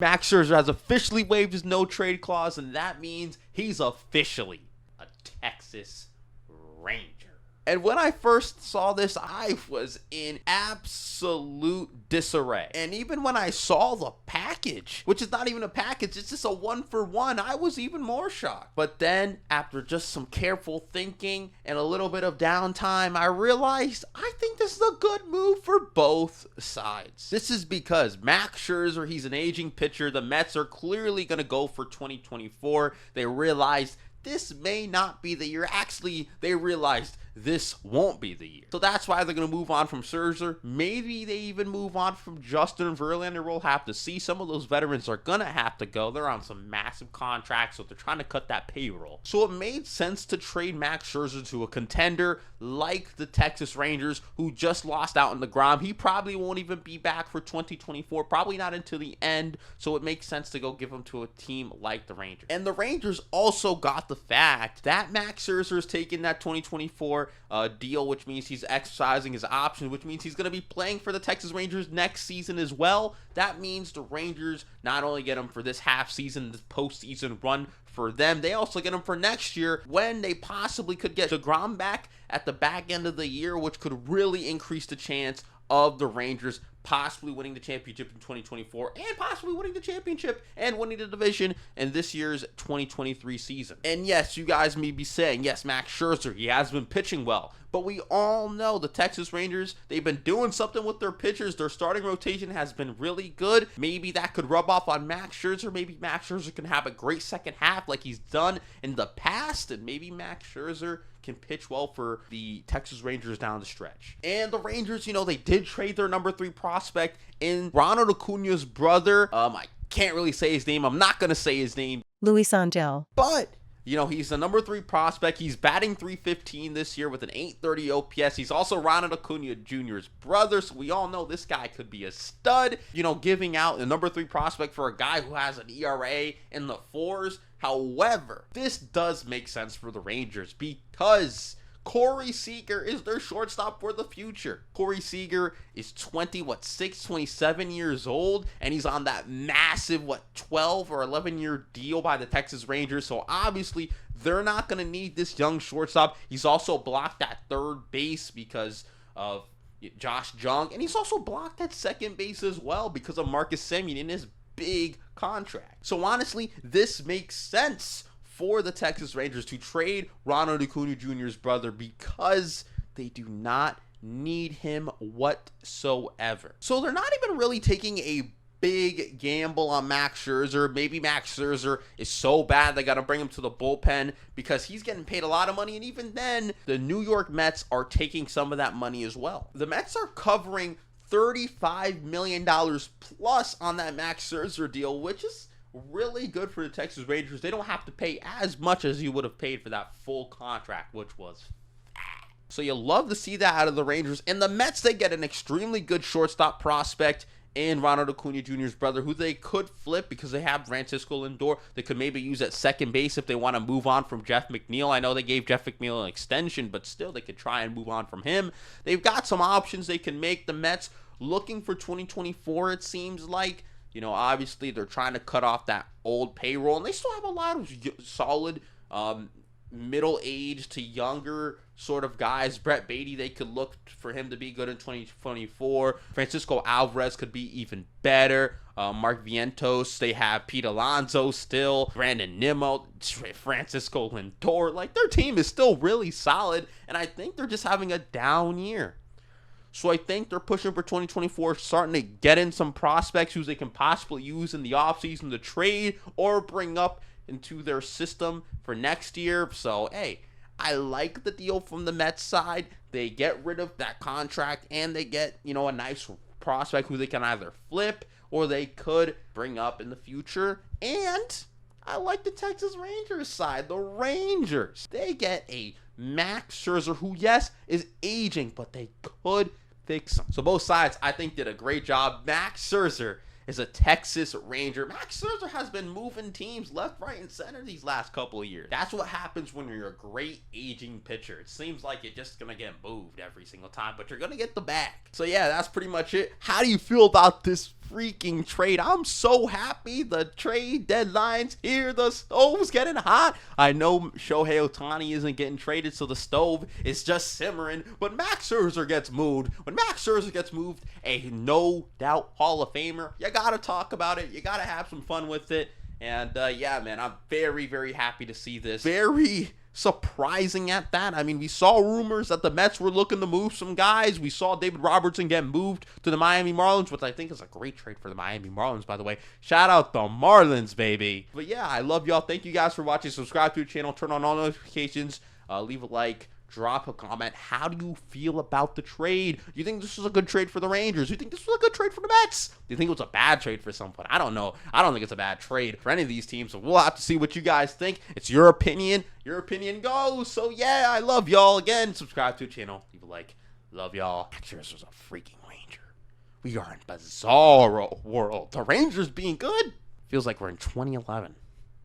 Max Scherzer has officially waived his no-trade clause, and that means he's officially a Texas Ranger. And when I first saw this, I was in absolute disarray. And even when I saw the package, which is not even a package, it's just a 1-for-1, I was even more shocked. But then, after just some careful thinking and a little bit of downtime, I realized I think this is a good move for both sides. This is because Max Scherzer, he's an aging pitcher. The Mets are clearly going to go for 2024. They realized this may not be the year. Actually, they realized this won't be the year. So that's why they're going to move on from Scherzer. Maybe they even move on from Justin Verlander. We'll have to see. Some of those veterans are going to have to go. They're on some massive contracts, so they're trying to cut that payroll. So it made sense to trade Max Scherzer to a contender like the Texas Rangers, who just lost out in the Grom. He probably won't even be back for 2024, probably not until the end. So it makes sense to go give him to a team like the Rangers. And the Rangers also got the fact that Max Scherzer is taking that 2024 deal, which means he's exercising his option, which means he's going to be playing for the Texas Rangers next season as well. That means the Rangers not only get him for this half season, this postseason run for them, they also get him for next year when they possibly could get DeGrom back at the back end of the year, which could really increase the chance of the Rangers possibly winning the championship in 2024 and possibly winning the championship and winning the division in this year's 2023 season. And yes, you guys may be saying, yes, Max Scherzer, he has been pitching well. But we all know the Texas Rangers, they've been doing something with their pitchers. Their starting rotation has been really good. Maybe that could rub off on Max Scherzer. Maybe Max Scherzer can have a great second half like he's done in the past. And maybe Max Scherzer can pitch well for the Texas Rangers down the stretch. And the Rangers, they did trade their number 3 prospect in Ronald Acuna's brother. I can't really say his name. I'm not going to say his name. Luis Angel. But he's the number 3 prospect. He's batting .315 this year with an .830 OPS. He's also Ronald Acuna Jr.'s brother, so we all know this guy could be a stud. Giving out the number 3 prospect for a guy who has an ERA in the 4s. However, this does make sense for the Rangers because Corey Seager is their shortstop for the future. Corey Seager is 27 years old, and he's on that massive, 12 or 11-year deal by the Texas Rangers. So obviously, they're not going to need this young shortstop. He's also blocked at third base because of Josh Jung, and he's also blocked at second base as well because of Marcus Semien in his big contract. So honestly, this makes sense for the Texas Rangers to trade Ronald Acuna Jr.'s brother because they do not need him whatsoever. So they're not even really taking a big gamble on Max Scherzer. Maybe Max Scherzer is so bad they got to bring him to the bullpen because he's getting paid a lot of money, and even then, the New York Mets are taking some of that money as well. The Mets are covering $35 million plus on that Max Scherzer deal, which is really good for the Texas Rangers. They don't have to pay as much as you would have paid for that full contract, which was fat. So you love to see that out of the Rangers. And the Mets, they get an extremely good shortstop prospect in Ronald Acuna Jr.'s brother, who they could flip because they have Francisco Lindor. They could maybe use at second base if they want to move on from Jeff McNeil. I know they gave Jeff McNeil an extension, but still they could try and move on from him. They've got some options they can make. The Mets looking for 2024, it seems like. Obviously they're trying to cut off that old payroll, and they still have a lot of solid middle-aged to younger sort of guys. Brett Beatty, they could look for him to be good in 2024. Francisco Alvarez could be even better. Mark Vientos, they have Pete Alonso still, Brandon Nimmo, Francisco Lindor. Their team is still really solid, and I think they're just having a down year. So I think they're pushing for 2024, starting to get in some prospects who they can possibly use in the offseason to trade or bring up into their system for next year. So, hey, I like the deal from the Mets side. They get rid of that contract and they get, a nice prospect who they can either flip or they could bring up in the future. And I like the Texas Rangers side. The Rangers, they get a Max Scherzer, who, yes, is aging, but they could fix him. So both sides, I think, did a great job. Max Scherzer is a Texas Ranger. Max Scherzer has been moving teams left, right, and center these last couple of years. That's what happens when you're a great aging pitcher. It seems like you're just going to get moved every single time, but you're going to get the bag. So yeah, that's pretty much it. How do you feel about this freaking trade? I'm so happy. The trade deadline's here. The stove's getting hot. I know Shohei Ohtani isn't getting traded, so the stove is just simmering, but Max Scherzer gets moved. When Max Scherzer gets moved, a no doubt Hall of Famer, you gotta talk about it. You gotta have some fun with it. And yeah, man, I'm very, very happy to see this. Very surprising at that. I mean, we saw rumors that the Mets were looking to move some guys. We saw David Robertson get moved to the Miami Marlins, which I think is a great trade for the Miami Marlins, by the way. Shout out the Marlins, baby. But yeah, I love y'all. Thank you guys for watching. Subscribe to the channel. Turn on all notifications. Leave a like. Drop a comment. How do you feel about the trade? Do you think this was a good trade for the Rangers? Do you think this was a good trade for the Mets? Do you think it was a bad trade for someone? I don't know. I don't think it's a bad trade for any of these teams, so we'll have to see what you guys think. It's your opinion. Your opinion goes. So yeah, I love y'all. Again, subscribe to the channel. Leave a like. Love y'all. This was a freaking Ranger. We are in bizarre world. The Rangers being good feels like we're in 2011.